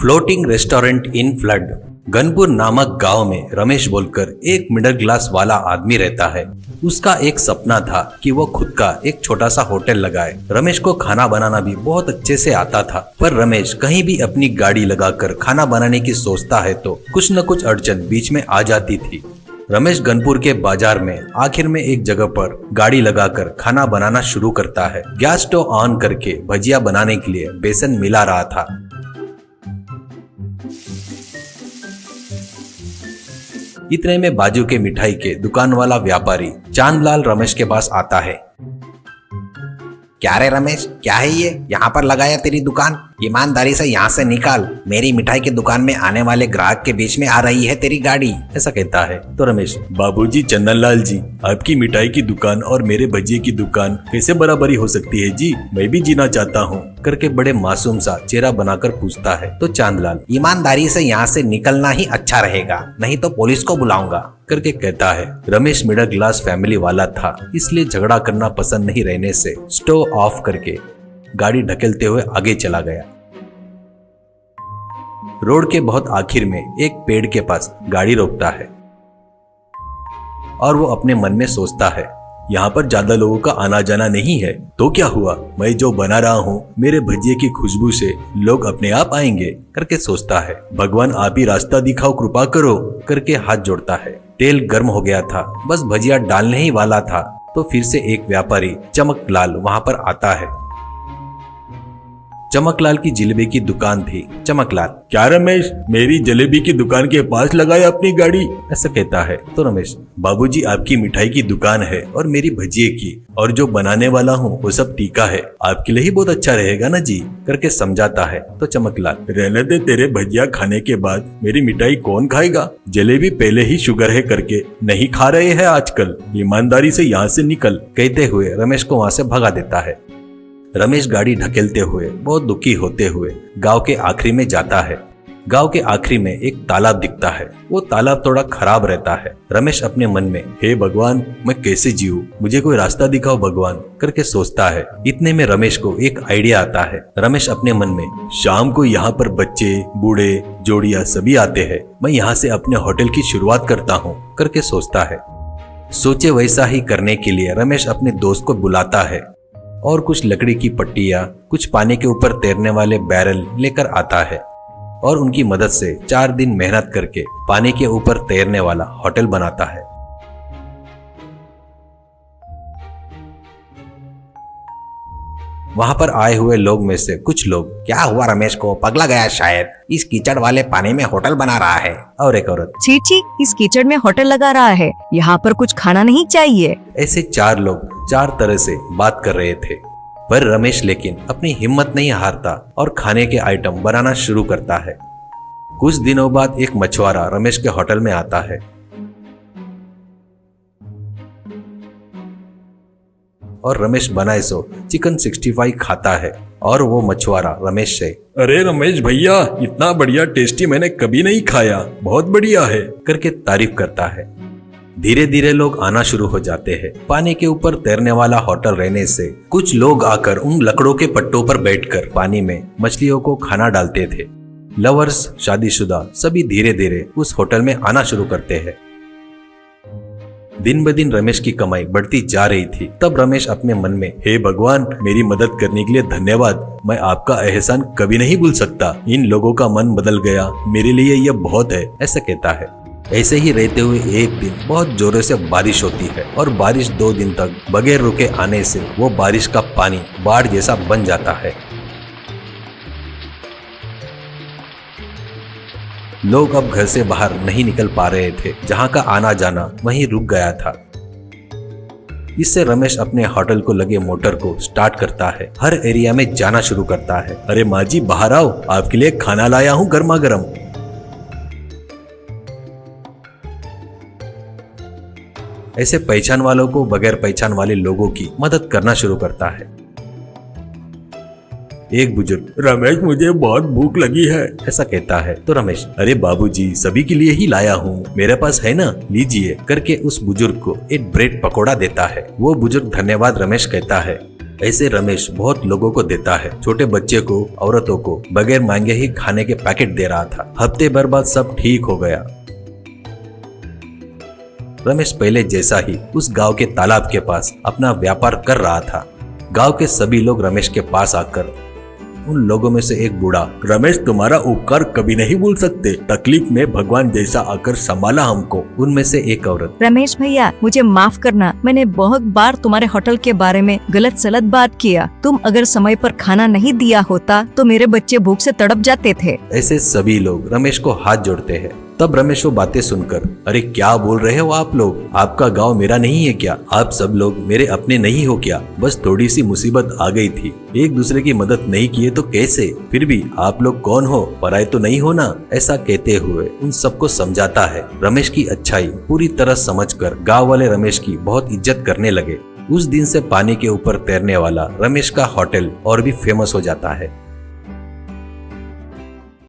Floating restaurant in flood. Ganpur नामक गांव में रमेश बोलकर एक मिडिल क्लास वाला आदमी रहता है। उसका एक सपना था कि वो खुद का एक छोटा सा होटल लगाए। रमेश को खाना बनाना भी बहुत अच्छे से आता था, पर रमेश कहीं भी अपनी गाड़ी लगाकर खाना बनाने की सोचता है तो कुछ न कुछ अड़चन बीच में आ जाती थी। रमेश गनपुर के बाजार में आखिर में एक जगह पर गाड़ी लगाकर खाना बनाना शुरू करता है। गैस स्टोव ऑन करके भजिया बनाने के लिए बेसन मिला रहा था। इतने में बाजू के मिठाई के दुकान वाला व्यापारी चांदलाल रमेश के पास आता है। क्या रे रमेश, क्या है ये यहाँ पर लगाया तेरी दुकान? ईमानदारी से यहाँ से निकाल, मेरी मिठाई की दुकान में आने वाले ग्राहक के बीच में आ रही है तेरी गाड़ी। ऐसा कहता है तो रमेश, बाबूजी चंदनलाल जी, आपकी मिठाई की दुकान और मेरे भजिए की दुकान कैसे बराबरी हो सकती है जी? मैं भी जीना चाहता हूँ करके बड़े मासूम सा चेहरा बनाकर पूछता है। तो चांदलाल, ईमानदारी से यहाँ से निकलना ही अच्छा रहेगा, नहीं तो पुलिस को बुलाऊंगा करके कहता है। रमेश मिडिल क्लास फैमिली वाला था, इसलिए झगड़ा करना पसंद नहीं रहने से स्टोव ऑफ करके गाड़ी ढकेलते हुए आगे चला गया। रोड के बहुत आखिर में एक पेड़ के पास गाड़ी रोकता है और वो अपने मन में सोचता है, यहाँ पर ज्यादा लोगों का आना जाना नहीं है तो क्या हुआ, मैं जो बना रहा हूँ मेरे भजिए की खुशबू से लोग अपने आप आएंगे करके सोचता है। भगवान आप ही रास्ता दिखाओ, कृपा करो करके हाथ जोड़ता है। तेल गर्म हो गया था, बस भजिया डालने ही वाला था तो फिर से एक व्यापारी चमकलाल वहां पर आता है। चमकलाल की जलेबी की दुकान थी। चमकलाल, क्या रमेश, मेरी जलेबी की दुकान के पास लगाया अपनी गाड़ी? ऐसा कहता है तो रमेश, बाबूजी आपकी मिठाई की दुकान है और मेरी भजिए की, और जो बनाने वाला हूँ वो सब टीका है, आपके लिए ही बहुत अच्छा रहेगा ना जी करके समझाता है। तो चमकलाल, रहने दे, तेरे भजिया खाने के बाद मेरी मिठाई कौन खाएगा? जलेबी पहले ही शुगर है करके नहीं खा रहे हैं आजकल, ईमानदारी से यहाँ से निकल कहते हुए रमेश को वहाँ से भगा देता है। रमेश गाड़ी ढकेलते हुए बहुत दुखी होते हुए गांव के आखिरी में जाता है। गांव के आखिरी में एक तालाब दिखता है। वो तालाब थोड़ा खराब रहता है। रमेश अपने मन में, हे भगवान, मैं कैसे जीऊं, मुझे कोई रास्ता दिखाओ भगवान करके सोचता है। इतने में रमेश को एक आइडिया आता है। रमेश अपने मन में, शाम को यहाँ पर बच्चे, बूढ़े, जोड़ियां सभी आते हैं, मैं यहाँ से अपने होटल की शुरुआत करता हूँ करके सोचता है। सोचे वैसा ही करने के लिए रमेश अपने दोस्त को बुलाता है और कुछ लकड़ी की पट्टियां, कुछ पानी के ऊपर तैरने वाले बैरल लेकर आता है और उनकी मदद से 4 दिन मेहनत करके पानी के ऊपर तैरने वाला होटल बनाता है। वहां पर आए हुए लोग में से कुछ लोग, क्या हुआ रमेश को, पगला गया शायद, इस कीचड़ वाले पानी में होटल बना रहा है। और एक औरत, छी छी, इस कीचड़ में होटल लगा रहा है, यहाँ पर कुछ खाना नहीं चाहिए। ऐसे 4 लोग 4 तरह से बात कर रहे थे, पर रमेश लेकिन अपनी हिम्मत नहीं हारता और खाने के आइटम बनाना शुरू करता है। कुछ दिनों बाद एक मछुआरा रमेश के होटल में आता है और रमेश बनाए सो चिकन 65 खाता है और वो मछुआरा रमेश से, अरे रमेश भैया, इतना बढ़िया टेस्टी मैंने कभी नहीं खाया, बहुत बढ़िया है करके तारीफ करता है। धीरे धीरे लोग आना शुरू हो जाते हैं। पानी के ऊपर तैरने वाला होटल रहने से कुछ लोग आकर उन लकड़ों के पट्टों पर बैठकर पानी में मछलियों को खाना डालते थे। लवर्स, शादीशुदा सभी धीरे धीरे उस होटल में आना शुरू करते हैं। दिन ब दिन रमेश की कमाई बढ़ती जा रही थी। तब रमेश अपने मन में, हे भगवान, मेरी मदद करने के लिए धन्यवाद, मैं आपका एहसान कभी नहीं भूल सकता, इन लोगों का मन बदल गया, मेरे लिए यह बहुत है, ऐसा कहता है। ऐसे ही रहते हुए एक दिन बहुत जोरों से बारिश होती है और बारिश 2 दिन तक बगैर रुके आने से वो बारिश का पानी बाढ़ जैसा बन जाता है। लोग अब घर से बाहर नहीं निकल पा रहे थे। जहां का आना जाना वहीं रुक गया था। इससे रमेश अपने होटल को लगे मोटर को स्टार्ट करता है, हर एरिया में जाना शुरू करता है। अरे माँ जी, बाहर आओ, आपके लिए खाना लाया हूँ गर्मा गर्म। ऐसे पहचान वालों को बगैर पहचान वाले लोगों की मदद करना शुरू करता है। एक बुजुर्ग, रमेश, मुझे बहुत भूख लगी है, ऐसा कहता है। तो रमेश, अरे बाबूजी, सभी के लिए ही लाया हूँ, मेरे पास है ना, लीजिए करके उस बुजुर्ग को एक ब्रेड पकोड़ा देता है। वो बुजुर्ग धन्यवाद रमेश कहता है। ऐसे रमेश बहुत लोगों को देता है। छोटे बच्चे को, औरतों को बगैर मांगे ही खाने के पैकेट दे रहा था। हफ्ते भर बाद सब ठीक हो गया। रमेश पहले जैसा ही उस गांव के तालाब के पास अपना व्यापार कर रहा था। गांव के सभी लोग रमेश के पास आकर, उन लोगों में से एक बूढ़ा, रमेश तुम्हारा उपकार कभी नहीं भूल सकते, तकलीफ में भगवान जैसा आकर संभाला हमको। उनमें से एक औरत, रमेश भैया मुझे माफ करना, मैंने बहुत बार तुम्हारे होटल के बारे में गलत सलत बात किया। तुम अगर समय पर खाना नहीं दिया होता तो मेरे बच्चे भूख से तड़प जाते थे। ऐसे सभी लोग रमेश को हाथ जोड़ते हैं। तब रमेश वो बातें सुनकर, अरे क्या बोल रहे हो आप लोग, आपका गांव मेरा नहीं है क्या? आप सब लोग मेरे अपने नहीं हो क्या? बस थोड़ी सी मुसीबत आ गई थी, एक दूसरे की मदद नहीं किए तो कैसे? फिर भी आप लोग कौन हो, पराए तो नहीं हो ना? ऐसा कहते हुए उन सबको समझाता है। रमेश की अच्छाई पूरी तरह समझकर गांव वाले रमेश की बहुत इज्जत करने लगे। उस दिन से पानी के ऊपर तैरने वाला रमेश का होटल और भी फेमस हो जाता है।